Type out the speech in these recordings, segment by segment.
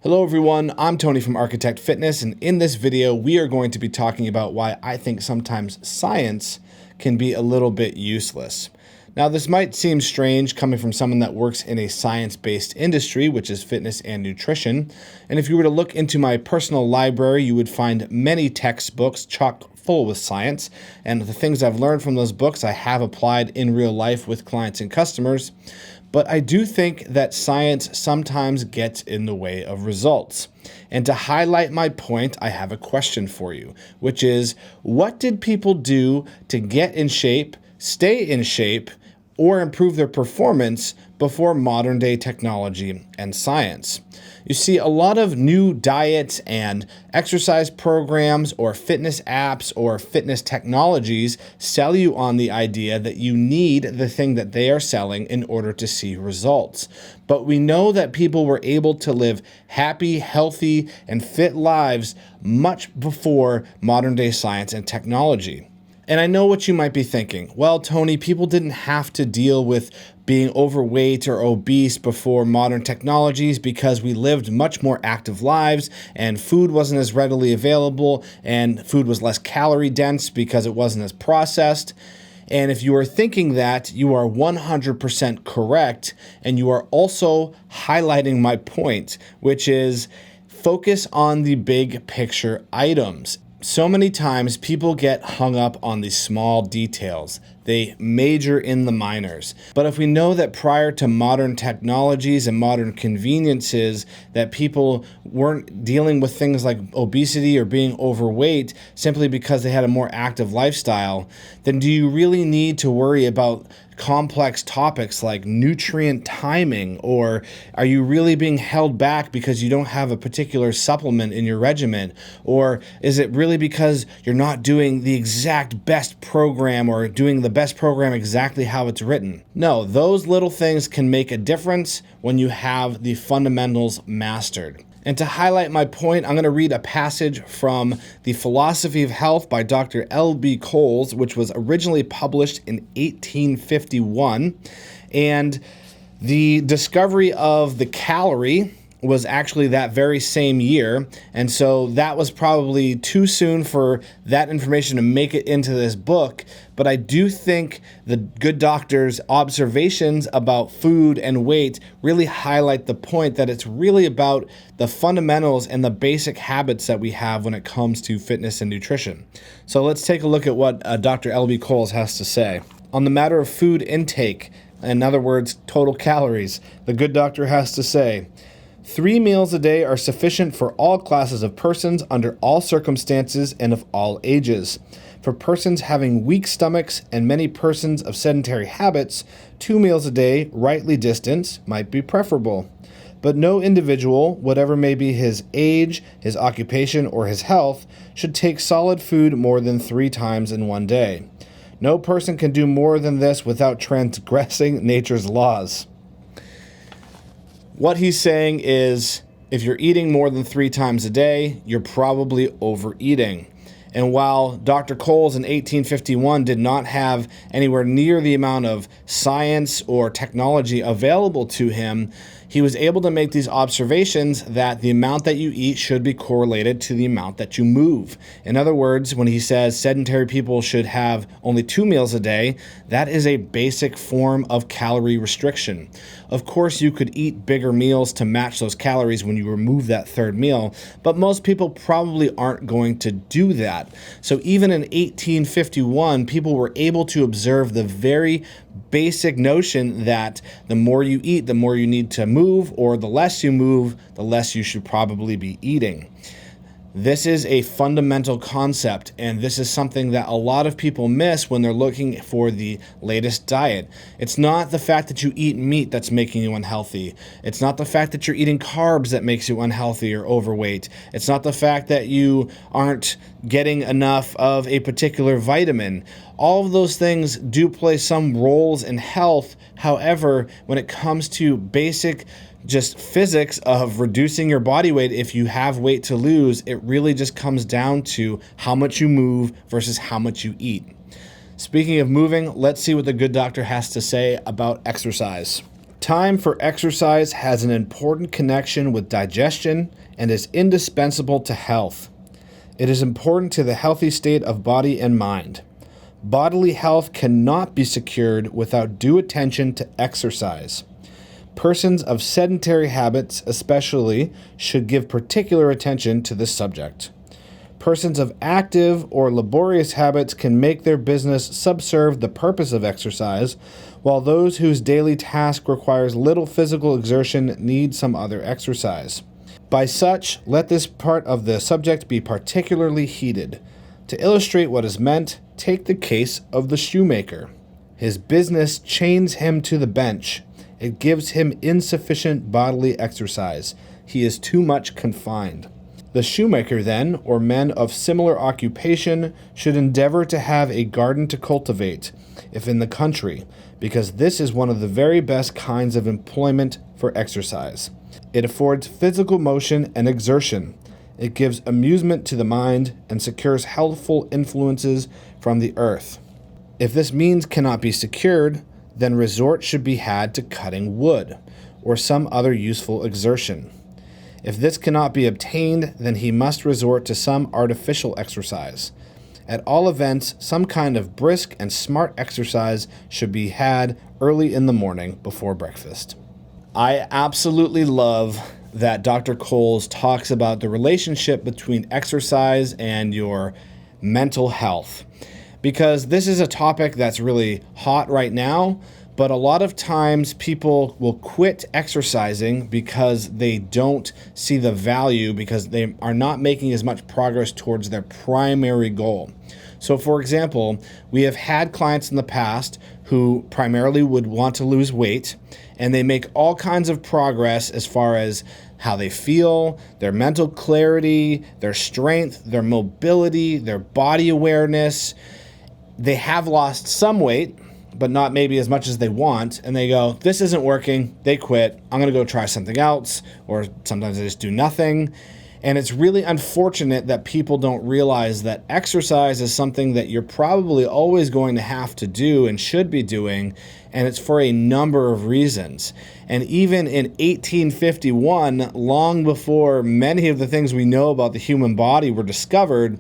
Hello everyone, I'm Tony from Architect Fitness, and in this video we are going to be talking about why I think sometimes science can be a little bit useless. Now this might seem strange coming from someone that works in a science-based industry, which is fitness and nutrition, and if you were to look into my personal library you would find many textbooks chock full with science, and the things I've learned from those books I have applied in real life with clients and customers. But I do think that science sometimes gets in the way of results. And to highlight my point, I have a question for you, which is, what did people do to get in shape, stay in shape, or improve their performance before modern day technology and science? You see, a lot of new diets and exercise programs or fitness apps or fitness technologies sell you on the idea that you need the thing that they are selling in order to see results. But we know that people were able to live happy, healthy, and fit lives much before modern day science and technology. And I know what you might be thinking. Well, Tony, people didn't have to deal with being overweight or obese before modern technologies because we lived much more active lives and food wasn't as readily available and food was less calorie dense because it wasn't as processed. And if you are thinking that, you are 100% correct, and you are also highlighting my point, which is focus on the big picture items. So many times people get hung up on the small details. They major in the minors. But if we know that prior to modern technologies and modern conveniences that people weren't dealing with things like obesity or being overweight simply because they had a more active lifestyle, then do you really need to worry about complex topics like nutrient timing? Or are you really being held back because you don't have a particular supplement in your regimen? Or is it really because you're not doing the exact best program or doing the best program exactly how it's written? No, those little things can make a difference when you have the fundamentals mastered. And to highlight my point, I'm going to read a passage from The Philosophy of Health by Dr. L.B. Coles, which was originally published in 1851. And the discovery of the calorie was actually that very same year. And so that was probably too soon for that information to make it into this book. But I do think the Good Doctor's observations about food and weight really highlight the point that it's really about the fundamentals and the basic habits that we have when it comes to fitness and nutrition. So let's take a look at what Dr. L.B. Coles has to say. On the matter of food intake, in other words, total calories, the Good Doctor has to say, 3 meals a day are sufficient for all classes of persons under all circumstances and of all ages. For persons having weak stomachs and many persons of sedentary habits, 2 meals a day, rightly distanced, might be preferable. But no individual, whatever may be his age, his occupation, or his health, should take solid food more than 3 times in one day. No person can do more than this without transgressing nature's laws. What he's saying is, if you're eating more than 3 times a day, you're probably overeating. And while Dr. Coles in 1851 did not have anywhere near the amount of science or technology available to him, he was able to make these observations that the amount that you eat should be correlated to the amount that you move. In other words, when he says sedentary people should have only 2 meals a day, that is a basic form of calorie restriction. Of course, you could eat bigger meals to match those calories when you remove that third meal, but most people probably aren't going to do that. So even in 1851, people were able to observe the very basic notion that the more you eat, the more you need to move, or the less you move, the less you should probably be eating. This is a fundamental concept, and this is something that a lot of people miss when they're looking for the latest diet. It's not the fact that you eat meat that's making you unhealthy. It's not the fact that you're eating carbs that makes you unhealthy or overweight. It's not the fact that you aren't getting enough of a particular vitamin. All of those things do play some roles in health. However, when it comes to basic just physics of reducing your body weight, if you have weight to lose, it really just comes down to how much you move versus how much you eat. Speaking of moving, let's see what the Good Doctor has to say about exercise. Time for exercise has an important connection with digestion and is indispensable to health. It is important to the healthy state of body and mind. Bodily health cannot be secured without due attention to exercise. Persons of sedentary habits, especially, should give particular attention to this subject. Persons of active or laborious habits can make their business subserve the purpose of exercise, while those whose daily task requires little physical exertion need some other exercise. By such, let this part of the subject be particularly heeded. To illustrate what is meant, take the case of the shoemaker. His business chains him to the bench. It gives him insufficient bodily exercise. He is too much confined. The shoemaker, then, or men of similar occupation, should endeavor to have a garden to cultivate, if in the country, because this is one of the very best kinds of employment for exercise. It affords physical motion and exertion. It gives amusement to the mind and secures healthful influences from the earth. If this means cannot be secured, then resort should be had to cutting wood, or some other useful exertion. If this cannot be obtained, then he must resort to some artificial exercise. At all events, some kind of brisk and smart exercise should be had early in the morning before breakfast. I absolutely love that Dr. Coles talks about the relationship between exercise and your mental health, because this is a topic that's really hot right now. But a lot of times people will quit exercising because they don't see the value, because they are not making as much progress towards their primary goal. So for example, we have had clients in the past who primarily would want to lose weight, and they make all kinds of progress as far as how they feel, their mental clarity, their strength, their mobility, their body awareness. They have lost some weight, but not maybe as much as they want, and they go, this isn't working, they quit, I'm gonna go try something else, or sometimes they just do nothing. And it's really unfortunate that people don't realize that exercise is something that you're probably always going to have to do and should be doing, and it's for a number of reasons. And even in 1851, long before many of the things we know about the human body were discovered,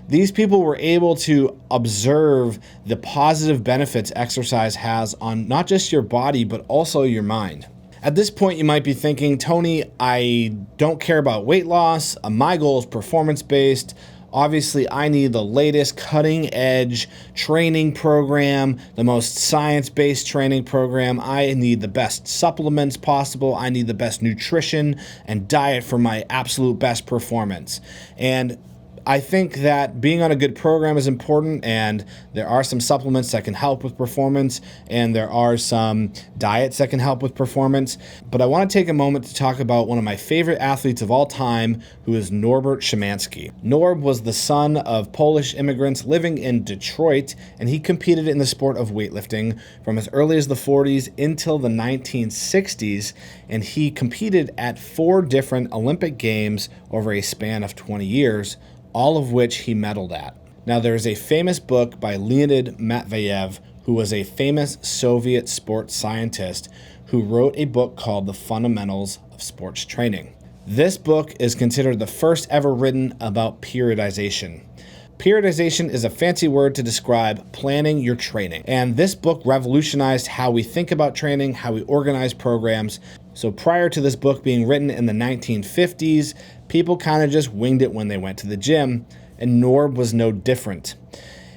these people were able to observe the positive benefits exercise has on not just your body, but also your mind. At this point, you might be thinking, Tony, I don't care about weight loss. My goal is performance-based. Obviously, I need the latest cutting-edge training program, the most science-based training program. I need the best supplements possible. I need the best nutrition and diet for my absolute best performance. And I think that being on a good program is important, and there are some supplements that can help with performance, and there are some diets that can help with performance. But I want to take a moment to talk about one of my favorite athletes of all time, who is Norbert Szymanski. Norb was the son of Polish immigrants living in Detroit, and he competed in the sport of weightlifting from as early as the 40s until the 1960s, and he competed at 4 different Olympic Games over a span of 20 years, all of which he medaled at. Now, there is a famous book by Leonid Matveyev, who was a famous Soviet sports scientist who wrote a book called The Fundamentals of Sports Training. This book is considered the first ever written about periodization. Periodization is a fancy word to describe planning your training, and this book revolutionized how we think about training, how we organize programs. So prior to this book being written in the 1950s, people kind of just winged it when they went to the gym, and Norb was no different.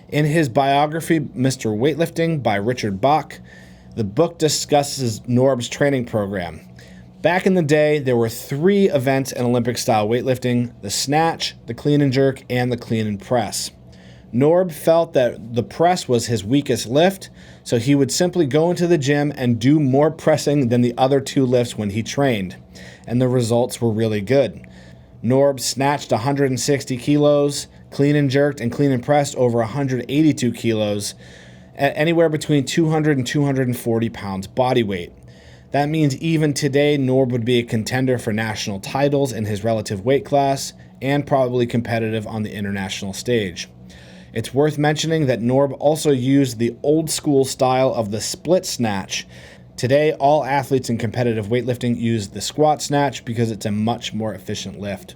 In his biography, Mr. Weightlifting by Richard Bach, the book discusses Norb's training program. Back in the day, there were 3 events in Olympic-style weightlifting: the snatch, the clean and jerk, and the clean and press. Norb felt that the press was his weakest lift, so he would simply go into the gym and do more pressing than the other 2 lifts when he trained, and the results were really good. Norb snatched 160 kilos, clean and jerked and clean and pressed over 182 kilos, at anywhere between 200 and 240 pounds body weight. That means even today, Norb would be a contender for national titles in his relative weight class and probably competitive on the international stage. It's worth mentioning that Norb also used the old school style of the split snatch Today, all athletes in competitive weightlifting use the squat snatch because it's a much more efficient lift.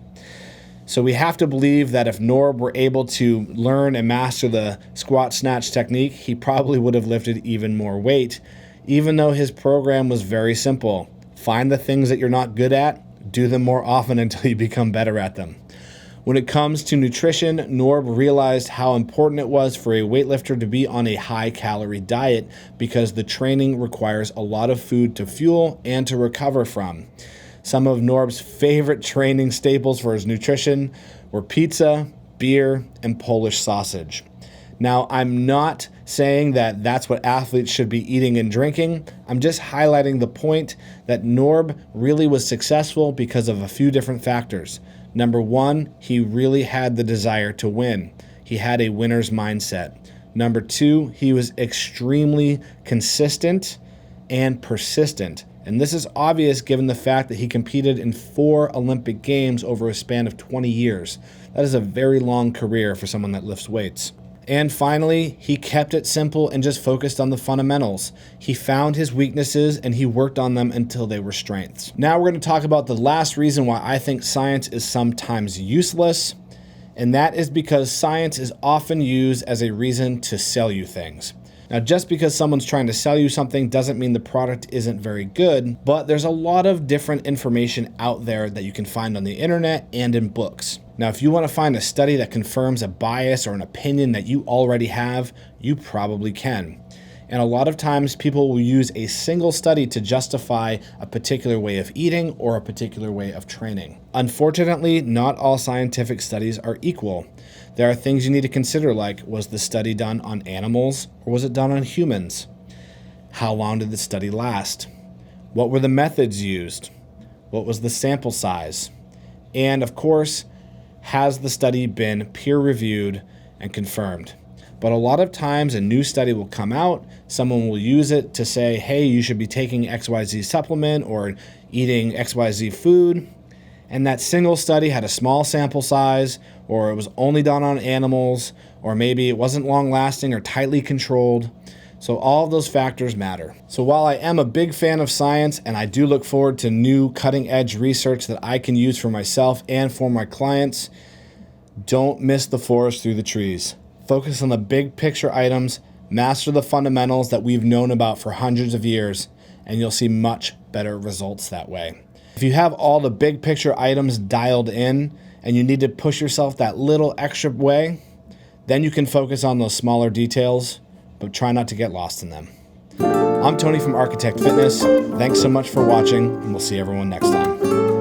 So we have to believe that if Norb were able to learn and master the squat snatch technique, he probably would have lifted even more weight, even though his program was very simple. Find the things that you're not good at, do them more often until you become better at them. When it comes to nutrition, Norb realized how important it was for a weightlifter to be on a high-calorie diet because the training requires a lot of food to fuel and to recover from. Some of Norb's favorite training staples for his nutrition were pizza, beer, and Polish sausage. Now, I'm not saying that that's what athletes should be eating and drinking. I'm just highlighting the point that Norb really was successful because of a few different factors. Number one, he really had the desire to win. He had a winner's mindset. Number two, he was extremely consistent and persistent. And this is obvious given the fact that he competed in 4 Olympic Games over a span of 20 years. That is a very long career for someone that lifts weights. And finally, he kept it simple and just focused on the fundamentals. He found his weaknesses and he worked on them until they were strengths. Now we're going to talk about the last reason why I think science is sometimes useless, and that is because science is often used as a reason to sell you things. Now, just because someone's trying to sell you something doesn't mean the product isn't very good, but there's a lot of different information out there that you can find on the internet and in books. Now, if you want to find a study that confirms a bias or an opinion that you already have, you probably can. And a lot of times people will use a single study to justify a particular way of eating or a particular way of training. Unfortunately, not all scientific studies are equal. There are things you need to consider, like, was the study done on animals or was it done on humans? How long did the study last? What were the methods used? What was the sample size? And of course, has the study been peer-reviewed and confirmed? But a lot of times a new study will come out, someone will use it to say, hey, you should be taking XYZ supplement or eating XYZ food. And that single study had a small sample size, or it was only done on animals, or maybe it wasn't long lasting or tightly controlled. So all of those factors matter. So while I am a big fan of science and I do look forward to new cutting edge research that I can use for myself and for my clients, don't miss the forest through the trees. Focus on the big picture items, master the fundamentals that we've known about for hundreds of years, and you'll see much better results that way. If you have all the big picture items dialed in and you need to push yourself that little extra way, then you can focus on those smaller details, but try not to get lost in them. I'm Tony from Architect Fitness. Thanks so much for watching, and we'll see everyone next time.